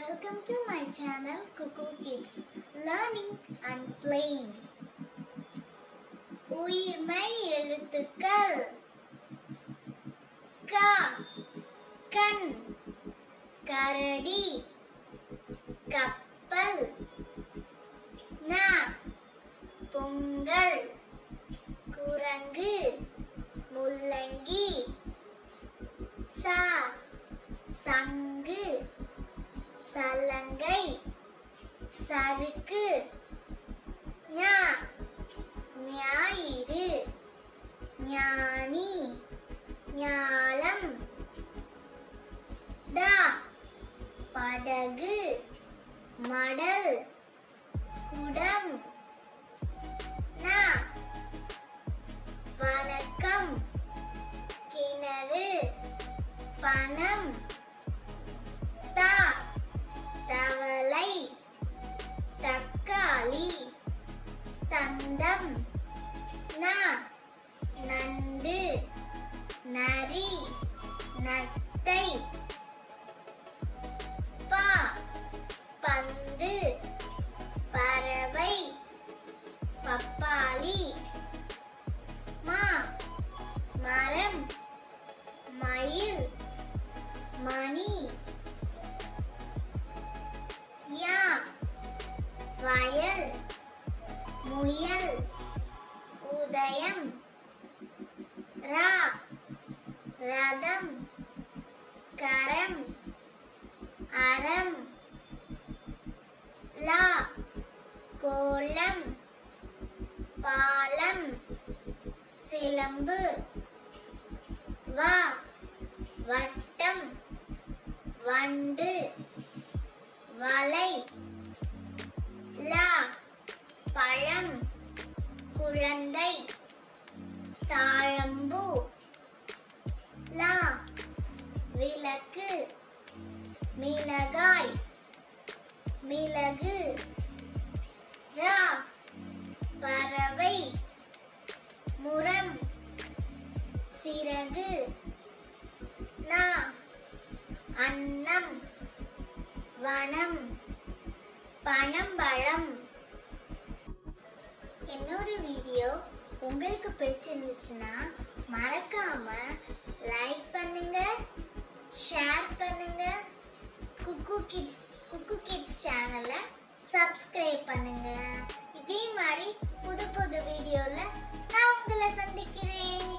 Welcome to my channel Cuckoo Kids Learning and Playing. உயிர்மை எழுத்துக்கள் க கண் கரடி கப்பல் ந பொங்கல் குரங்கு முள்ளங்கி ச சங்கு சலங்கை சறுக்கு ஞ ஞாயிறு ஞானி ஞாலம் ட படகு மடல் குடம் ந வணக்கம் கிணறு பணம் த தவளை தக்காளி தந்தம் ந நண்டு நரி நத்தை ப பந்து பறவை பப்பாளி ம மரம் மயில் மணி யா வயல் முயல் உதயம் ரா ரதம் கரம் அறம் லா கோலம் பாலம் சிலம்பு வ வட்டம் வண்டு வலை லா பழம் குழந்தை தாழம்பூ லா விளக்கு மிளகாய் மிளகு ரா பறவை முரம் சிறகு நா அன்னம் வனம் பனம்பழம். என்னோட வீடியோ உங்களுக்கு பிடிச்சிருந்துச்சுன்னா மறக்காம லைக் பண்ணுங்க, ஷேர் பண்ணுங்க, குக்கு கிட்ஸ் சேனலை சப்ஸ்கிரைப் பண்ணுங்க. இதே மாதிரி புது வீடியோல நான் உங்களை சந்திக்கிறேன்.